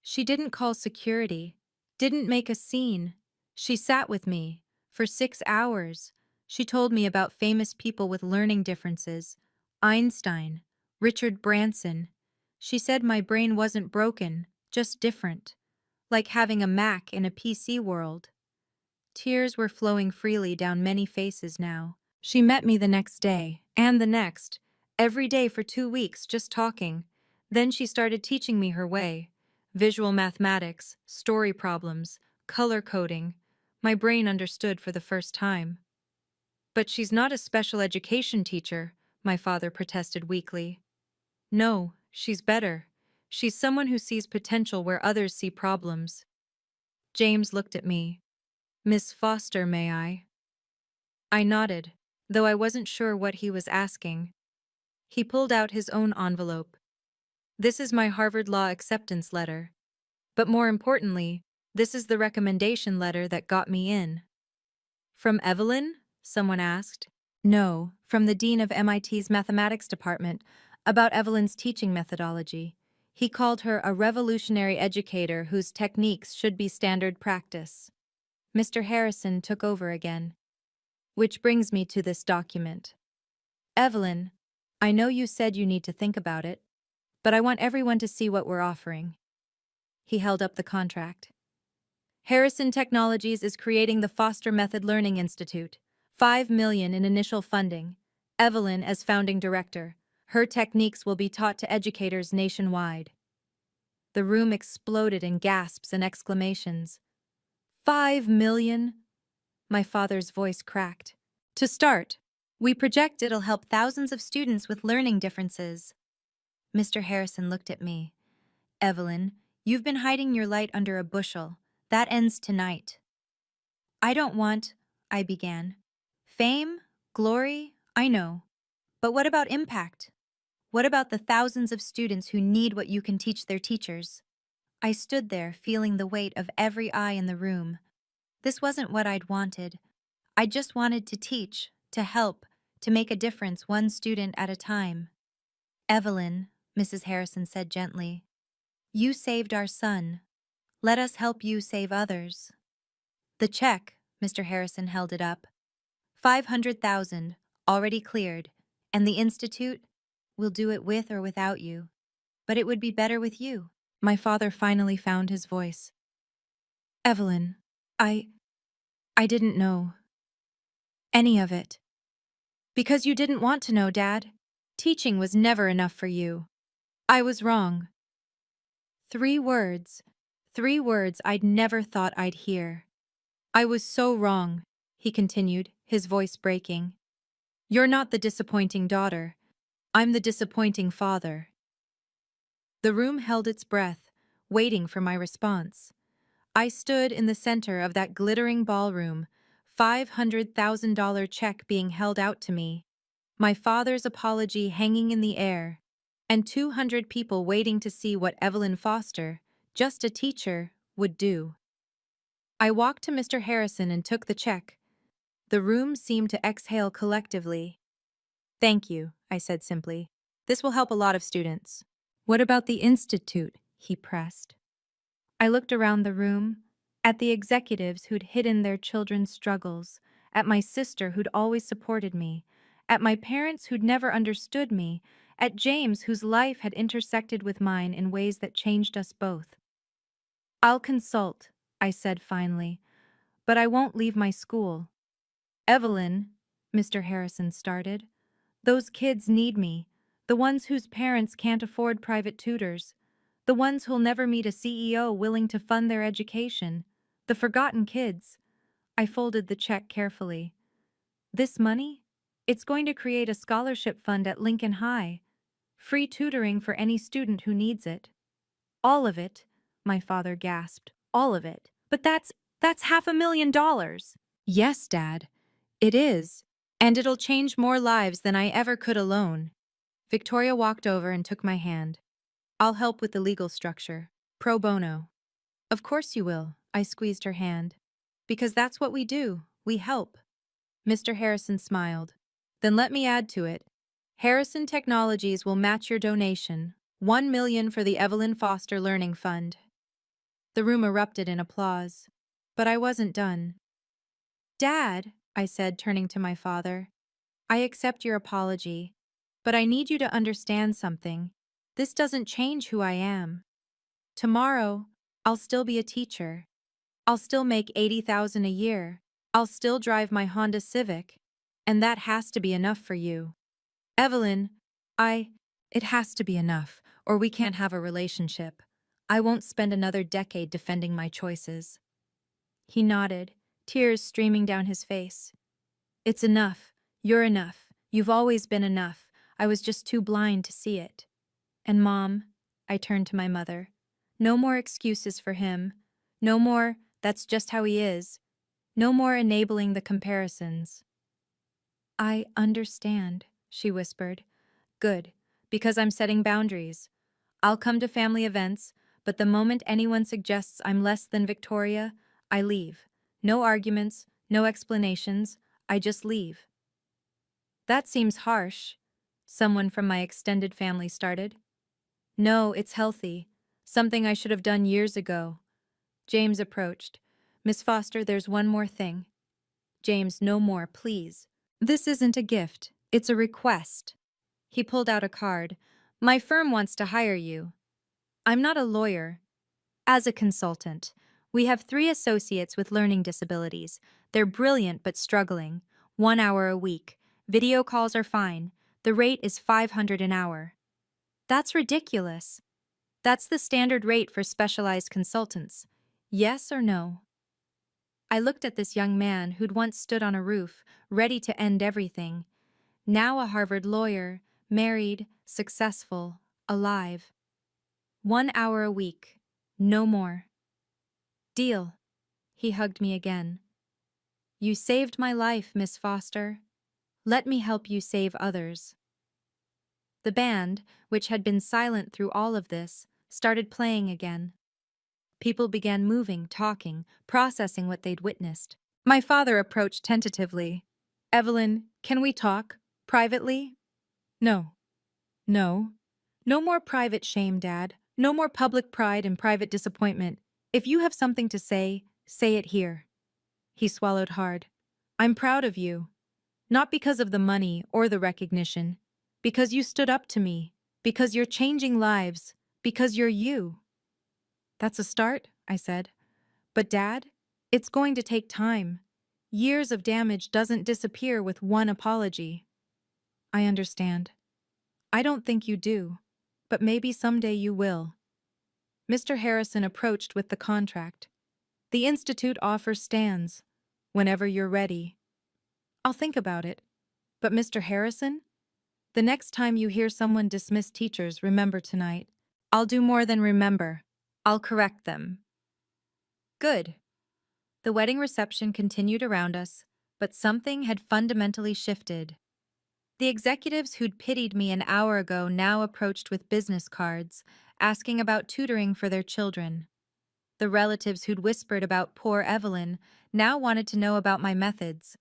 She didn't call security, didn't make a scene. She sat with me for 6 hours, She told me about famous people with learning differences: Einstein, Richard Branson. She said my brain wasn't broken, just different, like having a Mac in a PC world. Tears were flowing freely down many faces now. She met me the next day, and the next, every day for 2 weeks, just talking. Then she started teaching me her way: visual mathematics, story problems, color coding. My brain understood for the first time. But she's not a special education teacher, my father protested weakly. No, she's better. She's someone who sees potential where others see problems. James looked at me. Miss Foster, may I? I nodded, though I wasn't sure what he was asking. He pulled out his own envelope. This is my Harvard Law acceptance letter. But more importantly, this is the recommendation letter that got me in. From Evelyn? Someone asked. No, from the dean of MIT's mathematics department, about Evelyn's teaching methodology. He called her a revolutionary educator whose techniques should be standard practice. Mr. Harrison took over again. Which brings me to this document. Evelyn, I know you said you need to think about it, but I want everyone to see what we're offering. He held up the contract. Harrison Technologies is creating the Foster Method Learning Institute. $5 million in initial funding. Evelyn as founding director. Her techniques will be taught to educators nationwide. The room exploded in gasps and exclamations. 5 million? My father's voice cracked. To start, we project it'll help thousands of students with learning differences. Mr. Harrison looked at me. Evelyn, you've been hiding your light under a bushel. That ends tonight. I don't want, I began. Fame? Glory? I know. But what about impact? What about the thousands of students who need what you can teach their teachers? I stood there, feeling the weight of every eye in the room. This wasn't what I'd wanted. I just wanted to teach, to help, to make a difference one student at a time. Evelyn, Mrs. Harrison said gently, you saved our son. Let us help you save others. The check, Mr. Harrison held it up. 500,000, already cleared, and the Institute will do it with or without you. But it would be better with you. My father finally found his voice. Evelyn, I didn't know any of it. Because you didn't want to know, Dad. Teaching was never enough for you. I was wrong. 3 words. 3 words I'd never thought I'd hear. I was so wrong, he continued, his voice breaking. You're not the disappointing daughter. I'm the disappointing father. The room held its breath, waiting for my response. I stood in the center of that glittering ballroom, $500,000 check being held out to me, my father's apology hanging in the air, and 200 people waiting to see what Evelyn Foster, just a teacher, would do. I walked to Mr. Harrison and took the check. The room seemed to exhale collectively. Thank you, I said simply. This will help a lot of students. What about the Institute? He pressed. I looked around the room, at the executives who'd hidden their children's struggles, at my sister who'd always supported me, at my parents who'd never understood me, at James whose life had intersected with mine in ways that changed us both. I'll consult, I said finally, but I won't leave my school. Evelyn, Mr. Harrison started, those kids need me, the ones whose parents can't afford private tutors, the ones who'll never meet a CEO willing to fund their education, the forgotten kids. I folded the check carefully. This money? It's going to create a scholarship fund at Lincoln High. Free tutoring for any student who needs it. All of it, my father gasped. All of it. But that's $500,000. Yes, Dad. It is. And it'll change more lives than I ever could alone. Victoria walked over and took my hand. I'll help with the legal structure. Pro bono. Of course you will, I squeezed her hand. Because that's what we do. We help. Mr. Harrison smiled. Then let me add to it. Harrison Technologies will match your donation. $1 million for the Evelyn Foster Learning Fund. The room erupted in applause. But I wasn't done. Dad, I said, turning to my father. I accept your apology, but I need you to understand something. This doesn't change who I am. Tomorrow, I'll still be a teacher. I'll still make 80,000 a year. I'll still drive my Honda Civic. And that has to be enough for you. Evelyn, it has to be enough, or we can't have a relationship. I won't spend another decade defending my choices. He nodded, tears streaming down his face. It's enough. You're enough. You've always been enough. I was just too blind to see it. And Mom, I turned to my mother. No more excuses for him. No more, that's just how he is. No more enabling the comparisons. I understand, she whispered. Good, because I'm setting boundaries. I'll come to family events, but the moment anyone suggests I'm less than Victoria, I leave. No arguments, no explanations, I just leave. That seems harsh, someone from my extended family started. No, it's healthy. Something I should have done years ago. James approached. Miss Foster, there's one more thing. James, no more, please. This isn't a gift, it's a request. He pulled out a card. My firm wants to hire you. I'm not a lawyer. As a consultant. We have 3 associates with learning disabilities. They're brilliant but struggling. 1 hour a week. Video calls are fine. The rate is $500 an hour. That's ridiculous. That's the standard rate for specialized consultants. Yes or no? I looked at this young man who'd once stood on a roof, ready to end everything. Now a Harvard lawyer, married, successful, alive. 1 hour a week. No more. Deal. He hugged me again. You saved my life, Miss Foster. Let me help you save others. The band, which had been silent through all of this, started playing again. People began moving, talking, processing what they'd witnessed. My father approached tentatively. Evelyn, can we talk? Privately? No. No. No more private shame, Dad. No more public pride and private disappointment. If you have something to say it here. He swallowed hard. I'm proud of you. Not because of the money or the recognition. Because you stood up to me. Because you're changing lives. Because you're you. That's a start, I said. But Dad, it's going to take time. Years of damage doesn't disappear with one apology. I understand. I don't think you do. But maybe someday you will. Mr. Harrison approached with the contract. The Institute offer stands. Whenever you're ready. I'll think about it. But Mr. Harrison? The next time you hear someone dismiss teachers, remember tonight. I'll do more than remember. I'll correct them. Good. The wedding reception continued around us, but something had fundamentally shifted. The executives who'd pitied me an hour ago now approached with business cards, asking about tutoring for their children. The relatives who'd whispered about poor Evelyn now wanted to know about my methods.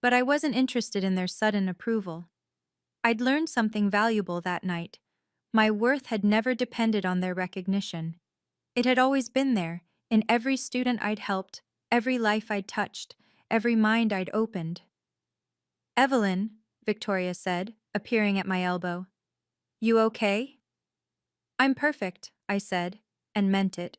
But I wasn't interested in their sudden approval. I'd learned something valuable that night. My worth had never depended on their recognition. It had always been there, in every student I'd helped, every life I'd touched, every mind I'd opened. Evelyn, Victoria said, appearing at my elbow. You okay? I'm perfect, I said, and meant it.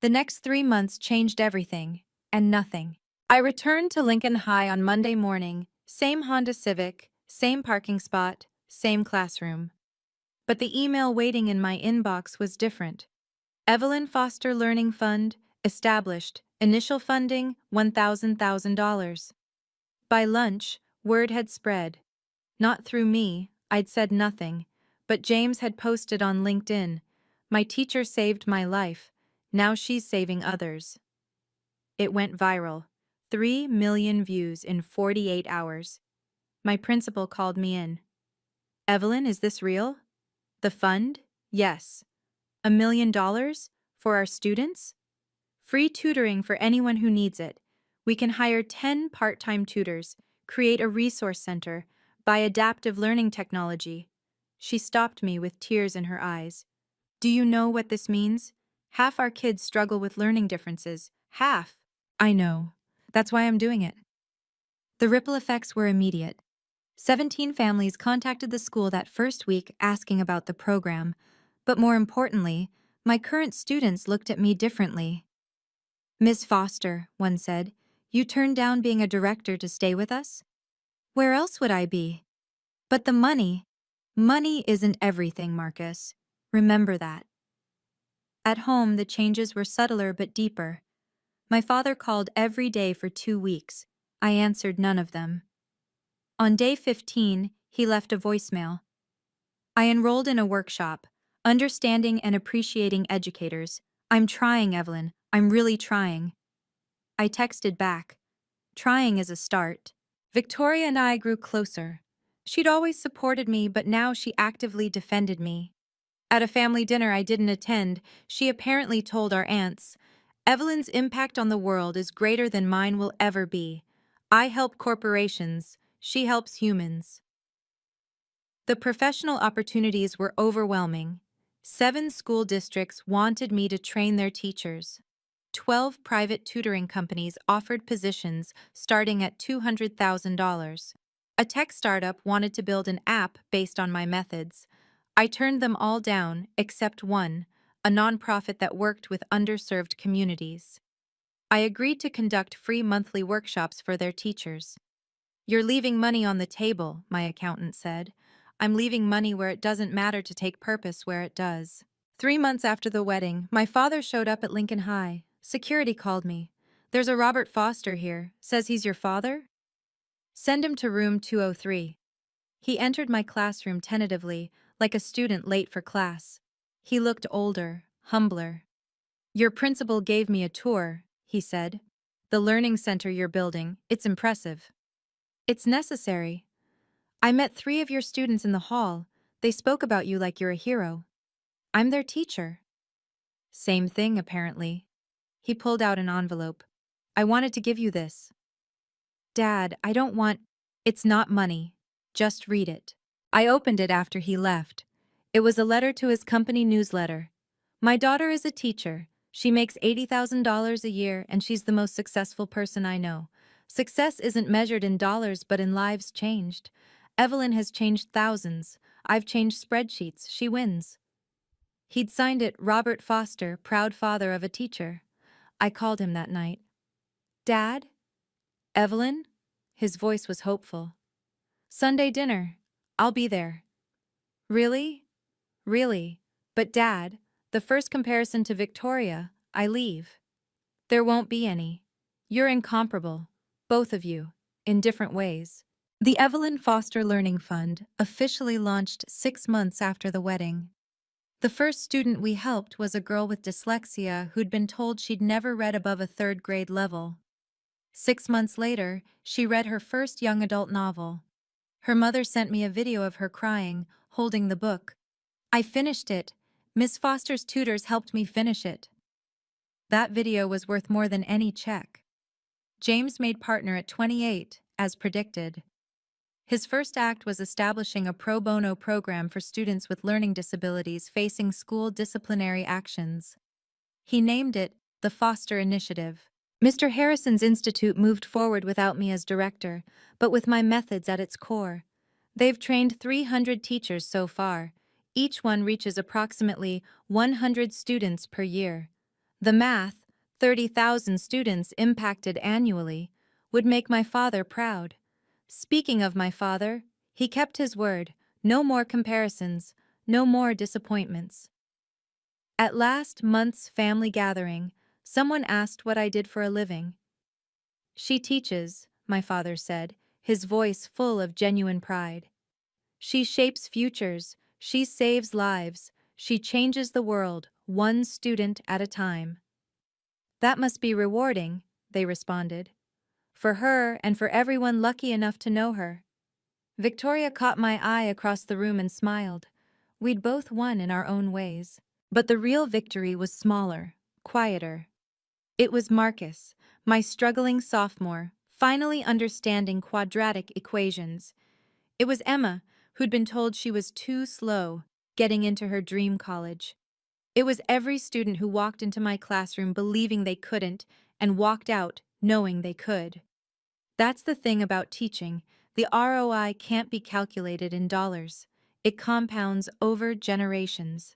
The next 3 months changed everything, and nothing. I returned to Lincoln High on Monday morning, same Honda Civic, same parking spot, same classroom. But the email waiting in my inbox was different. Evelyn Foster Learning Fund, established, initial funding $1,000. By lunch, word had spread. Not through me, I'd said nothing, but James had posted on LinkedIn, my teacher saved my life, now she's saving others. It went viral, 3 million views in 48 hours. My principal called me in. Evelyn, is this real? The fund? Yes. $1 million? For our students? Free tutoring for anyone who needs it. We can hire 10 part-time tutors, create a resource center, buy adaptive learning technology. She stopped me with tears in her eyes. Do you know what this means? Half our kids struggle with learning differences. Half. I know. That's why I'm doing it. The ripple effects were immediate. 17 families contacted the school that first week asking about the program, but more importantly, my current students looked at me differently. "Miss Foster," one said, "you turned down being a director to stay with us? Where else would I be?" But the money isn't everything, Marcus. Remember that. At home, the changes were subtler but deeper. My father called every day for 2 weeks. I answered none of them. On day 15, he left a voicemail. "I enrolled in a workshop, Understanding and Appreciating Educators. I'm trying, Evelyn. I'm really trying." I texted back. "Trying is a start." Victoria and I grew closer. She'd always supported me, but now she actively defended me. At a family dinner I didn't attend, she apparently told our aunts, "Evelyn's impact on the world is greater than mine will ever be. I help corporations, she helps humans." The professional opportunities were overwhelming. 7 school districts wanted me to train their teachers. 12 private tutoring companies offered positions starting at $200,000. A tech startup wanted to build an app based on my methods. I turned them all down, except one, a nonprofit that worked with underserved communities. I agreed to conduct free monthly workshops for their teachers. "You're leaving money on the table," my accountant said. "I'm leaving money where it doesn't matter to take purpose where it does." 3 months after the wedding, my father showed up at Lincoln High. Security called me. "There's a Robert Foster here. Says he's your father? Send him to room 203. He entered my classroom tentatively, like a student late for class. He looked older, humbler. "Your principal gave me a tour," he said. "The learning center you're building, it's impressive." "It's necessary. I met 3 of your students in the hall. They spoke about you like you're a hero." "I'm their teacher." "Same thing, apparently." He pulled out an envelope. "I wanted to give you this." "Dad, I don't want—" "It's not money. Just read it." I opened it after he left. It was a letter to his company newsletter. "My daughter is a teacher. She makes $80,000 a year and she's the most successful person I know. Success isn't measured in dollars but in lives changed. Evelyn has changed thousands. I've changed spreadsheets. She wins." He'd signed it Robert Foster, proud father of a teacher. I called him that night. "Dad? Evelyn?" His voice was hopeful. "Sunday dinner. I'll be there." "Really?" "Really. But Dad, the first comparison to Victoria, I leave." "There won't be any. You're incomparable. Both of you. In different ways." The Evelyn Foster Learning Fund officially launched 6 months after the wedding. The first student we helped was a girl with dyslexia who'd been told she'd never read above a 3rd grade level. 6 months later, she read her first young adult novel. Her mother sent me a video of her crying, holding the book. "I finished it. Miss Foster's tutors helped me finish it." That video was worth more than any check. James made partner at 28, as predicted. His first act was establishing a pro bono program for students with learning disabilities facing school disciplinary actions. He named it the Foster Initiative. Mr. Harrison's institute moved forward without me as director, but with my methods at its core. They've trained 300 teachers so far. Each one reaches approximately 100 students per year. The math, 30,000 students impacted annually, would make my father proud. Speaking of my father, he kept his word. No more comparisons, no more disappointments. At last month's family gathering, someone asked what I did for a living. "She teaches," my father said, his voice full of genuine pride. "She shapes futures, she saves lives, she changes the world, one student at a time." "That must be rewarding," they responded. "For her and for everyone lucky enough to know her." Victoria caught my eye across the room and smiled. We'd both won in our own ways. But the real victory was smaller, quieter. It was Marcus, my struggling sophomore, finally understanding quadratic equations. It was Emma, who'd been told she was too slow, getting into her dream college. It was every student who walked into my classroom believing they couldn't and walked out knowing they could. That's the thing about teaching. The ROI can't be calculated in dollars. It compounds over generations.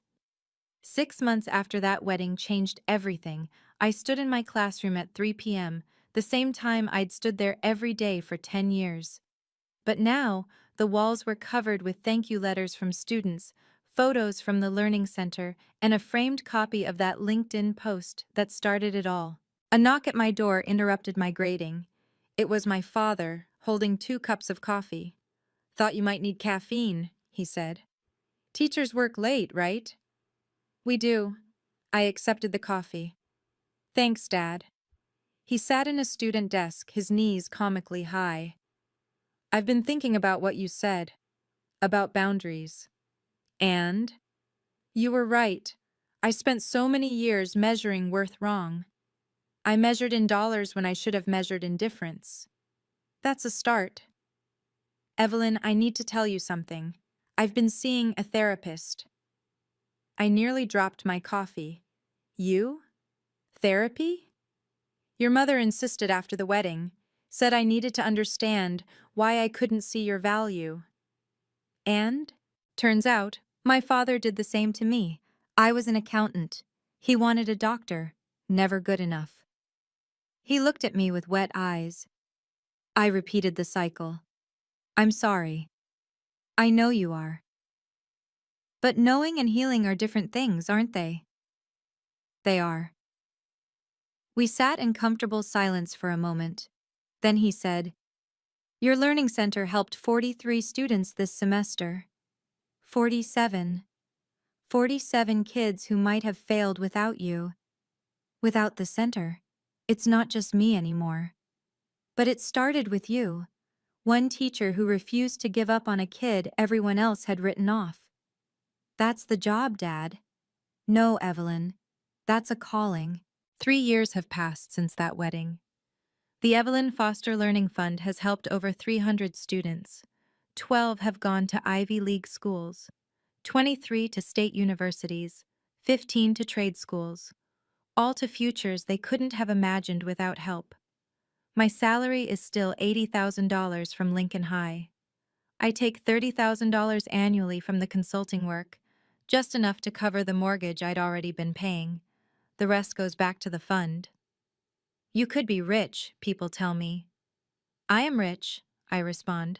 6 months after that wedding changed everything, I stood in my classroom at 3 p.m., the same time I'd stood there every day for 10 years. But now, the walls were covered with thank you letters from students, photos from the Learning Center, and a framed copy of that LinkedIn post that started it all. A knock at my door interrupted my grading. It was my father, holding 2 cups of coffee. "Thought you might need caffeine," he said. "Teachers work late, right?" "We do." I accepted the coffee. "Thanks, Dad." He sat in a student desk, his knees comically high. "I've been thinking about what you said, about boundaries. And? You were right. I spent so many years measuring worth wrong. I measured in dollars when I should have measured in difference. That's a start. Evelyn, I need to tell you something. I've been seeing a therapist." I nearly dropped my coffee. "You? Therapy?" "Your mother insisted after the wedding, said I needed to understand why I couldn't see your value. And? Turns out, my father did the same to me. I was an accountant. He wanted a doctor. Never good enough." He looked at me with wet eyes. I repeated the cycle. "I'm sorry. I know you are. But knowing and healing are different things, aren't they?" "They are." We sat in comfortable silence for a moment. Then he said, "Your learning center helped 43 students this semester. 47. 47 kids who might have failed without you. Without the center. It's not just me anymore. But it started with you. One teacher who refused to give up on a kid everyone else had written off. That's the job, Dad. No, Evelyn. That's a calling." 3 years have passed since that wedding. The Evelyn Foster Learning Fund has helped over 300 students. 12 have gone to Ivy League schools, 23 to state universities, 15 to trade schools, all to futures they couldn't have imagined without help. My salary is still $80,000 from Lincoln High. I take $30,000 annually from the consulting work, just enough to cover the mortgage I'd already been paying. The rest goes back to the fund. You could be rich, people tell me. I am rich, I respond,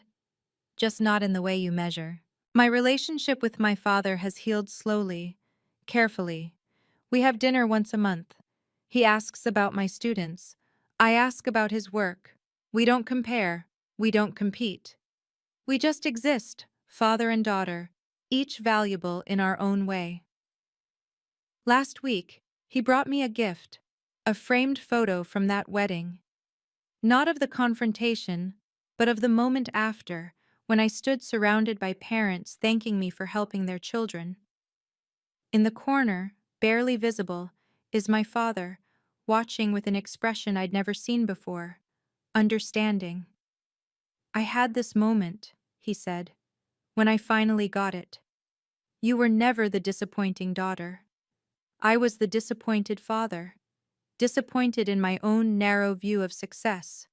just not in the way you measure. My relationship with my father has healed slowly, carefully. We have dinner once a month. He asks about my students. I ask about his work. We don't compare. We don't compete. We just exist, father and daughter, each valuable in our own way. Last week, he brought me a gift, a framed photo from that wedding. Not of the confrontation, but of the moment after, when I stood surrounded by parents thanking me for helping their children. In the corner, barely visible, is my father, watching with an expression I'd never seen before, understanding. "I had this moment," he said, "when I finally got it. You were never the disappointing daughter. I was the disappointed father, disappointed in my own narrow view of success.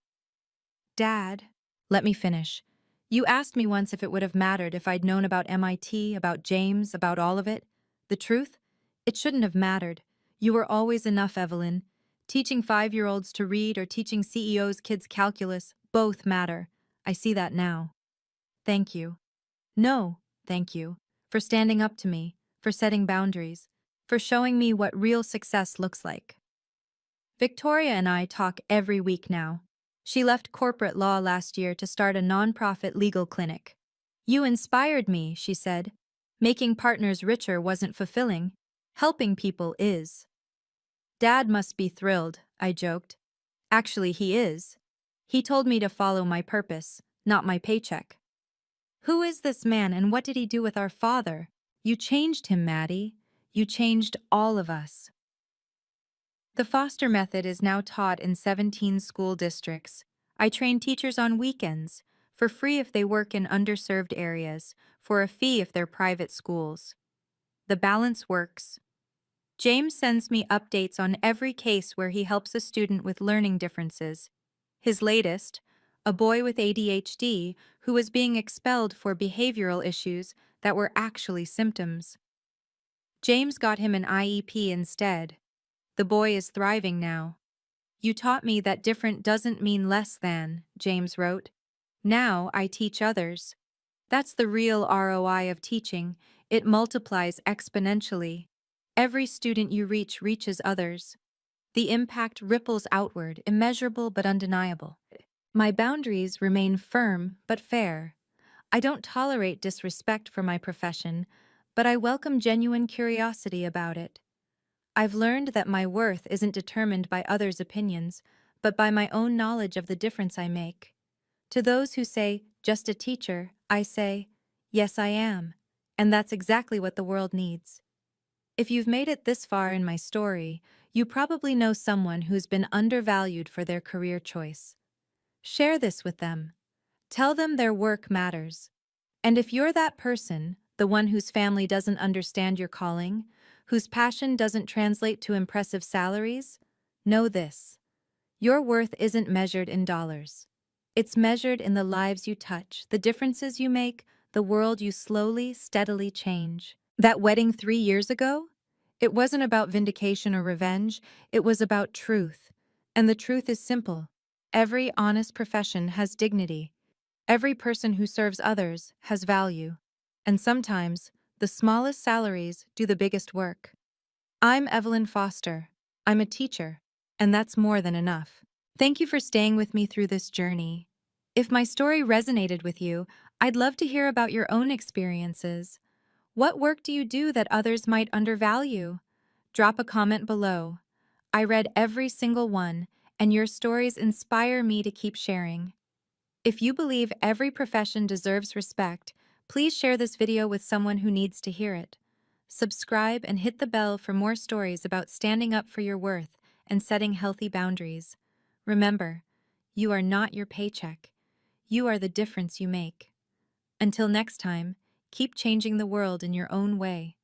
Dad, let me finish. You asked me once if it would have mattered if I'd known about MIT, about James, about all of it. The truth? It shouldn't have mattered. You were always enough, Evelyn. Teaching 5-year-olds to read or teaching CEOs kids calculus, both matter. I see that now. Thank you. No, thank you. For standing up to me, for setting boundaries, for showing me what real success looks like." Victoria and I talk every week now. She left corporate law last year to start a nonprofit legal clinic. "You inspired me," she said. "Making partners richer wasn't fulfilling. Helping people is." "Dad must be thrilled," I joked. "Actually, he is. He told me to follow my purpose, not my paycheck." "Who is this man and what did he do with our father? You changed him, Maddie. You changed all of us." The foster method is now taught in 17 school districts. I train teachers on weekends, for free if they work in underserved areas, for a fee if they're private schools. The balance works. James sends me updates on every case where he helps a student with learning differences. His latest, a boy with ADHD who was being expelled for behavioral issues that were actually symptoms. James got him an IEP instead. The boy is thriving now. You taught me that different doesn't mean less than, James wrote. Now I teach others. That's the real ROI of teaching. It multiplies exponentially. Every student you reach reaches others. The impact ripples outward, immeasurable but undeniable. My boundaries remain firm but fair. I don't tolerate disrespect for my profession, but I welcome genuine curiosity about it. I've learned that my worth isn't determined by others' opinions, but by my own knowledge of the difference I make. To those who say, just a teacher, I say, yes, I am. And that's exactly what the world needs. If you've made it this far in my story, you probably know someone who's been undervalued for their career choice. Share this with them. Tell them their work matters. And if you're that person, the one whose family doesn't understand your calling, whose passion doesn't translate to impressive salaries, know this. Your worth isn't measured in dollars. It's measured in the lives you touch, the differences you make, the world you slowly, steadily change. That wedding 3 years ago? It wasn't about vindication or revenge, it was about truth. And the truth is simple. Every honest profession has dignity. Every person who serves others has value. And sometimes, the smallest salaries do the biggest work. I'm Evelyn Foster. I'm a teacher, and that's more than enough. Thank you for staying with me through this journey. If my story resonated with you, I'd love to hear about your own experiences. What work do you do that others might undervalue? Drop a comment below. I read every single one, and your stories inspire me to keep sharing. If you believe every profession deserves respect, please share this video with someone who needs to hear it. Subscribe and hit the bell for more stories about standing up for your worth and setting healthy boundaries. Remember, you are not your paycheck. You are the difference you make. Until next time, keep changing the world in your own way.